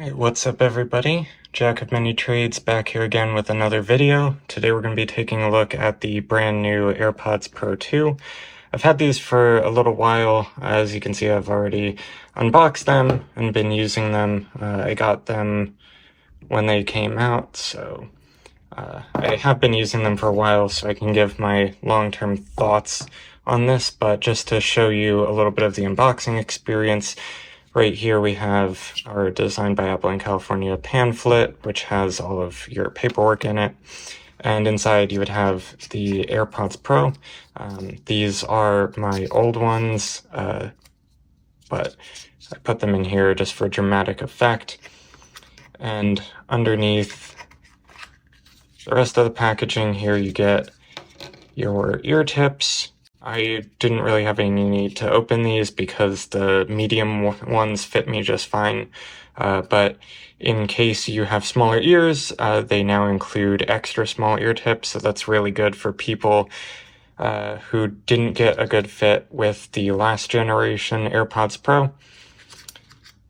Alright, what's up everybody? Jack of Many Trades back here again with another video. Today we're going to be taking a look at the brand new AirPods Pro 2. I've had these for a little while. As you can see, I've already unboxed them and been using them. I got them when they came out, so I have been using them for a while, so I can give my long-term thoughts on this, but just to show you a little bit of the unboxing experience, right here we have our Designed by Apple in California pamphlet, which has all of your paperwork in it. And inside you would have the AirPods Pro. These are my old ones, but I put them in here just for dramatic effect. And underneath the rest of the packaging here, you get your ear tips. I didn't really have any need to open these because the medium ones fit me just fine. But in case you have smaller ears, they now include extra small ear tips. So that's really good for people who didn't get a good fit with the last generation AirPods Pro.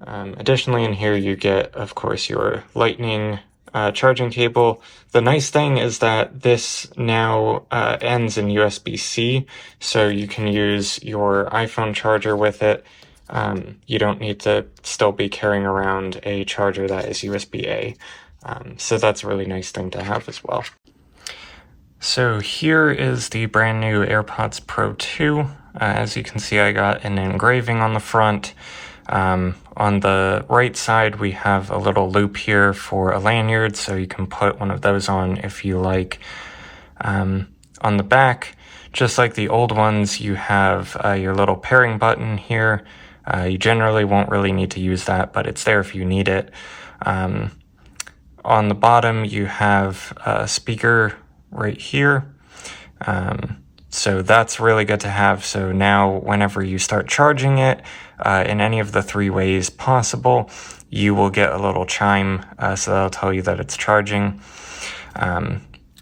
Additionally, in here you get, of course, your Lightning charging cable. The nice thing is that this now ends in USB-C, so you can use your iPhone charger with it. You don't need to still be carrying around a charger that is USB-A. So that's a really nice thing to have as well. So here is the brand new AirPods Pro 2. As you can see, I got an engraving on the front. On the right side, we have a little loop here for a lanyard, so you can put one of those on if you like. On the back, just like the old ones, you have your little pairing button here. You generally won't really need to use that, but it's there if you need it. On the bottom, you have a speaker right here. So that's really good to have. So now whenever you start charging it in any of the three ways possible, you will get a little chime, so that'll tell you that it's charging.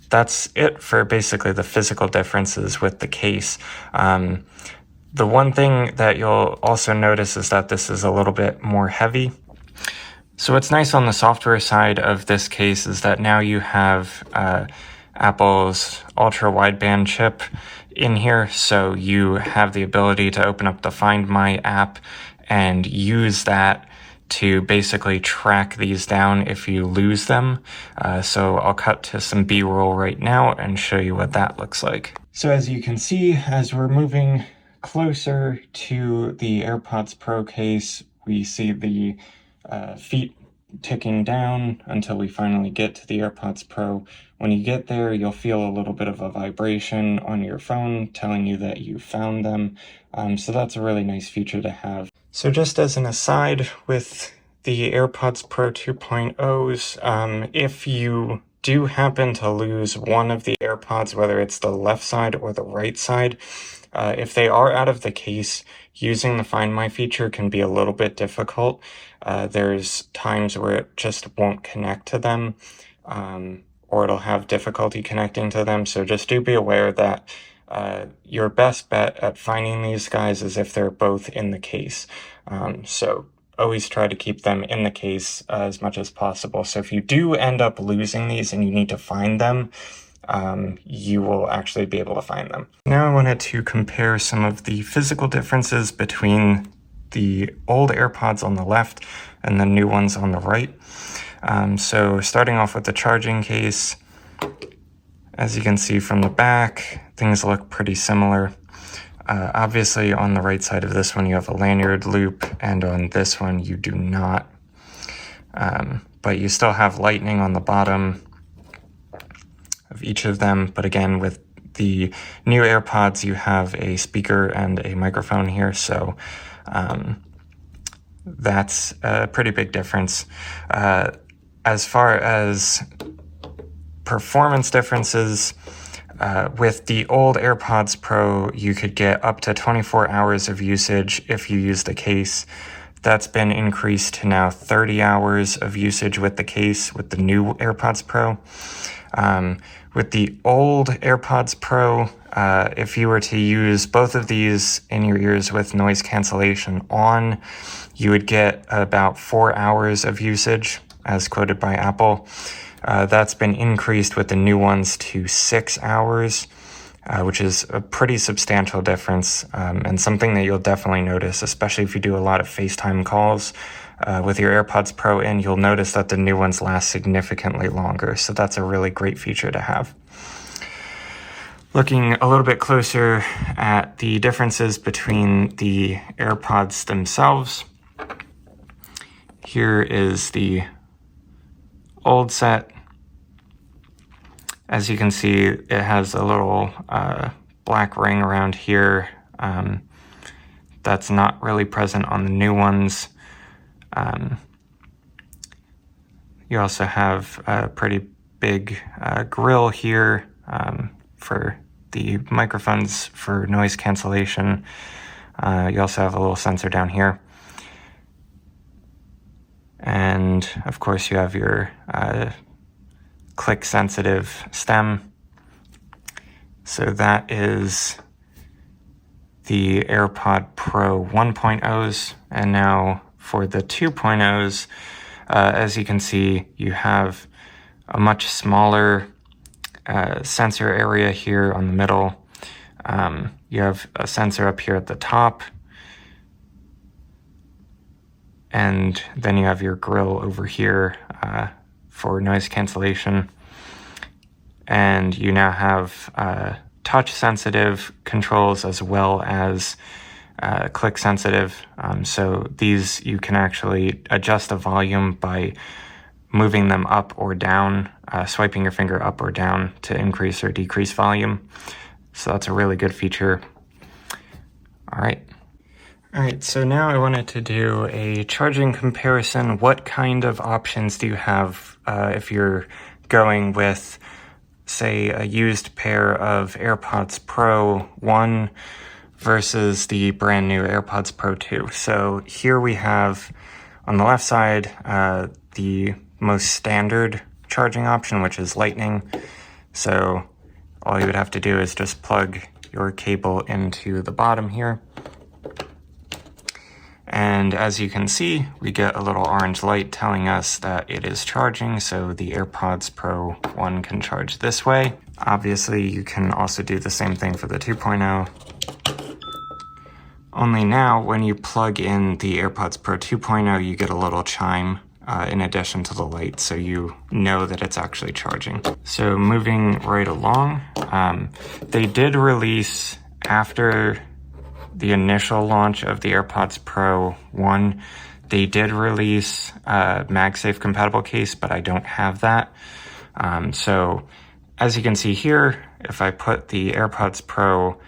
That's it for basically the physical differences with the case. The one thing that you'll also notice is that this is a little bit more heavy. So what's nice on the software side of this case is that now you have Apple's ultra wideband chip in here, so you have the ability to open up the Find My app and use that to basically track these down if you lose them. So I'll cut to some B-roll right now and show you what that looks like. So as you can see, as we're moving closer to the AirPods Pro case, we see the feet ticking down until we finally get to the AirPods Pro. When you get there, you'll feel a little bit of a vibration on your phone telling you that you found them. So that's a really nice feature to have. So just as an aside with the AirPods Pro 2.0s, if you do happen to lose one of the AirPods, whether it's the left side or the right side, if they are out of the case, using the Find My feature can be a little bit difficult. There's times where it just won't connect to them, or it'll have difficulty connecting to them. So just do be aware that your best bet at finding these guys is if they're both in the case. So always try to keep them in the case as much as possible. So if you do end up losing these and you need to find them, you will actually be able to find them. Now I wanted to compare some of the physical differences between the old AirPods on the left and the new ones on the right. So starting off with the charging case, as you can see from the back, things look pretty similar. Obviously on the right side of this one you have a lanyard loop, and on this one you do not. But you still have Lightning on the bottom of each of them, but again with the new AirPods you have a speaker and a microphone here, so that's a pretty big difference. As far as performance differences, with the old AirPods Pro you could get up to 24 hours of usage if you use the case. That's been increased to now 30 hours of usage with the case with the new AirPods Pro. With the old AirPods Pro, if you were to use both of these in your ears with noise cancellation on, you would get about 4 hours of usage, as quoted by Apple. That's been increased with the new ones to 6 hours, which is a pretty substantial difference, and something that you'll definitely notice, especially if you do a lot of FaceTime calls with your AirPods Pro in. You'll notice that the new ones last significantly longer, so that's a really great feature to have. Looking a little bit closer at the differences between the AirPods themselves, here is the old set. As you can see, it has a little black ring around here that's not really present on the new ones. You also have a pretty big grill here for the microphones for noise cancellation. You also have a little sensor down here. And of course you have your click sensitive stem. So that is the AirPod Pro 1.0s, and now for the 2.0s, as you can see, you have a much smaller sensor area here on the middle. You have a sensor up here at the top, and then you have your grill over here for noise cancellation. And you now have touch sensitive controls as well as click sensitive. So these, you can actually adjust the volume by moving them up or down, swiping your finger up or down to increase or decrease volume. So that's a really good feature. All right, so now I wanted to do a charging comparison. What kind of options do you have if you're going with, say, a used pair of AirPods Pro 1 versus the brand new AirPods Pro 2? So here we have on the left side the most standard charging option, which is Lightning. So all you would have to do is just plug your cable into the bottom here. And as you can see, we get a little orange light telling us that it is charging, so the AirPods Pro 1 can charge this way. Obviously, you can also do the same thing for the 2.0. Only now, when you plug in the AirPods Pro 2.0, you get a little chime in addition to the light, so you know that it's actually charging. So moving right along, they did release, after the initial launch of the AirPods Pro 1, they did release a MagSafe compatible case, but I don't have that. So as you can see here, if I put the AirPods Pro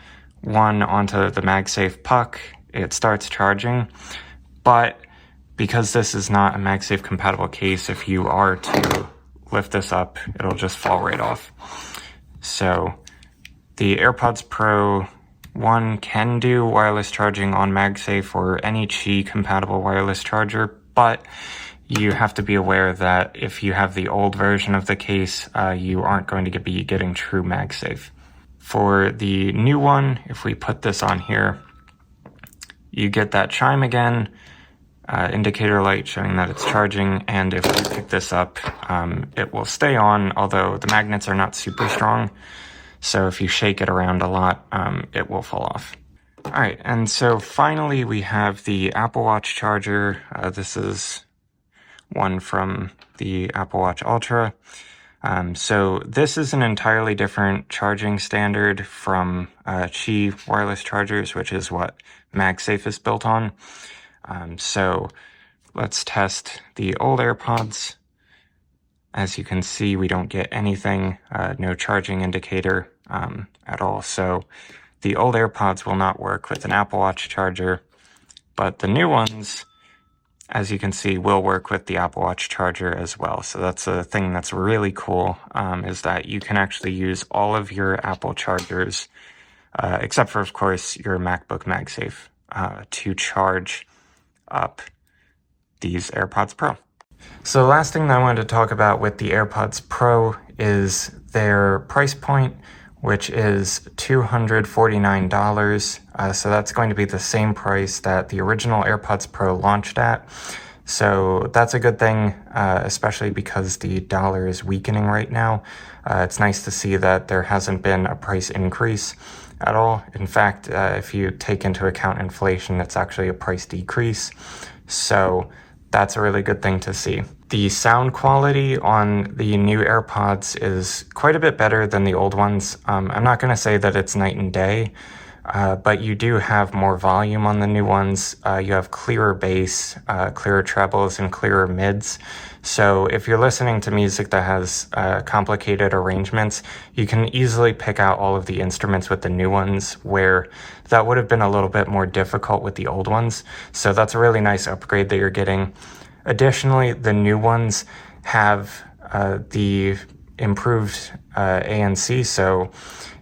1 onto the MagSafe puck, it starts charging. But because this is not a MagSafe compatible case, if you are to lift this up, it'll just fall right off. So the AirPods Pro 1 can do wireless charging on MagSafe or any Qi compatible wireless charger, but you have to be aware that if you have the old version of the case, you aren't going to be getting true MagSafe. For the new one, if we put this on here, you get that chime again, indicator light showing that it's charging, and if we pick this up, it will stay on, although the magnets are not super strong. So if you shake it around a lot, it will fall off. All right, and so finally we have the Apple Watch charger. This is one from the Apple Watch Ultra. So this is an entirely different charging standard from Qi wireless chargers, which is what MagSafe is built on. So let's test the old AirPods. As you can see, we don't get anything, no charging indicator at all. So the old AirPods will not work with an Apple Watch charger, but the new ones, as you can see, will work with the Apple Watch charger as well. So that's a thing that's really cool, is that you can actually use all of your Apple chargers, except for, of course, your MacBook MagSafe, to charge up these AirPods Pro. So the last thing that I wanted to talk about with the AirPods Pro is their price point, which is $249. So that's going to be the same price that the original AirPods Pro launched at. So that's a good thing, especially because the dollar is weakening right now. It's nice to see that there hasn't been a price increase at all. In fact, if you take into account inflation, it's actually a price decrease. So that's a really good thing to see. The sound quality on the new AirPods is quite a bit better than the old ones. I'm not going to say that it's night and day, but you do have more volume on the new ones. You have clearer bass, clearer trebles, and clearer mids. So if you're listening to music that has complicated arrangements, you can easily pick out all of the instruments with the new ones, where that would have been a little bit more difficult with the old ones. So that's a really nice upgrade that you're getting. Additionally, the new ones have the improved ANC, so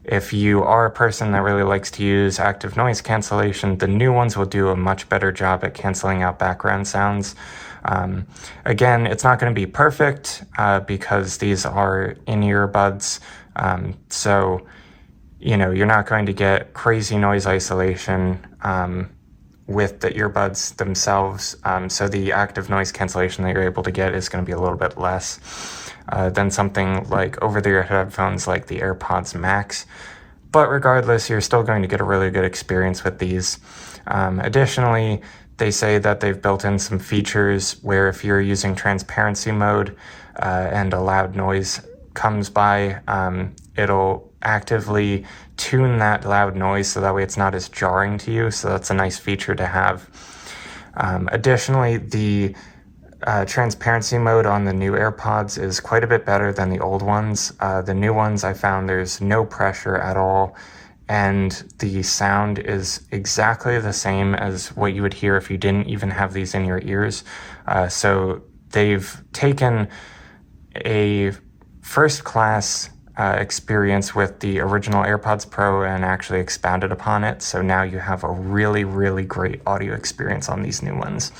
if you are a person that really likes to use active noise cancellation, the new ones will do a much better job at canceling out background sounds. Again, it's not going to be perfect because these are in-ear buds, so you're not going to get crazy noise isolation with the earbuds themselves, so the active noise cancellation that you're able to get is going to be a little bit less than something like over-the-ear headphones like the AirPods Max. But regardless, you're still going to get a really good experience with these. Additionally, they say that they've built in some features where if you're using transparency mode and a loud noise comes by, it'll actively tune that loud noise so that way it's not as jarring to you. So that's a nice feature to have. Additionally, the transparency mode on the new AirPods is quite a bit better than the old ones. The new ones, I found there's no pressure at all, and the sound is exactly the same as what you would hear if you didn't even have these in your ears. So they've taken a first-class experience with the original AirPods Pro and actually expanded upon it. So now you have a really, really great audio experience on these new ones.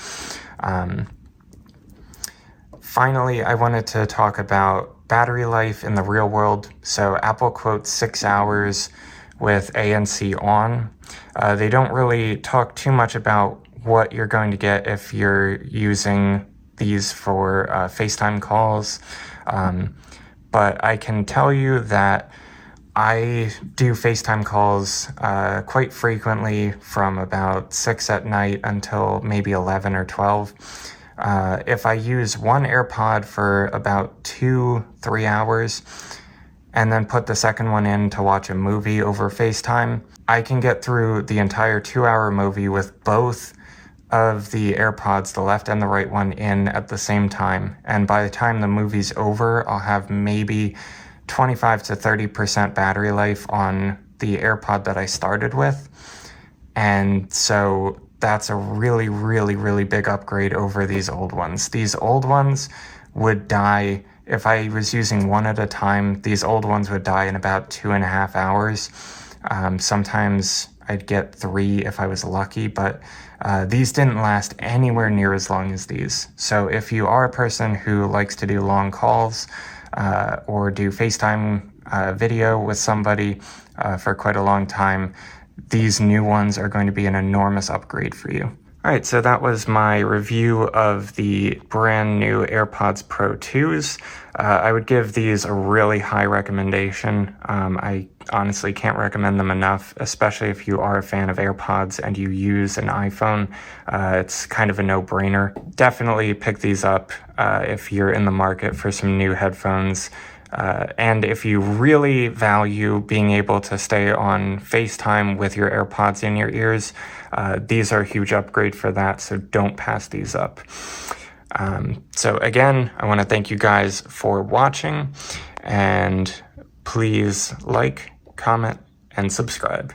Finally, I wanted to talk about battery life in the real world. So Apple quotes 6 hours with ANC on. They don't really talk too much about what you're going to get if you're using these for FaceTime calls. But I can tell you that I do FaceTime calls quite frequently from about 6 at night until maybe 11 or 12. If I use one AirPod for about 2-3 hours and then put the second one in to watch a movie over FaceTime, I can get through the entire 2-hour movie with both of the AirPods, the left and the right one, in at the same time. And by the time the movie's over, I'll have maybe 25 to 30% battery life on the AirPod that I started with. And so that's a really, really, really big upgrade over these old ones. These old ones would die, if I was using one at a time, these old ones would die in about 2.5 hours. Sometimes I'd get 3 if I was lucky, but these didn't last anywhere near as long as these. So if you are a person who likes to do long calls or do FaceTime video with somebody for quite a long time, these new ones are going to be an enormous upgrade for you. All right, so that was my review of the brand new AirPods Pro 2s. I would give these a really high recommendation. I honestly can't recommend them enough, especially if you are a fan of AirPods and you use an iPhone. It's kind of a no-brainer. Definitely pick these up if you're in the market for some new headphones. And if you really value being able to stay on FaceTime with your AirPods in your ears, these are a huge upgrade for that, so don't pass these up. So again, I want to thank you guys for watching, and please like, comment, and subscribe.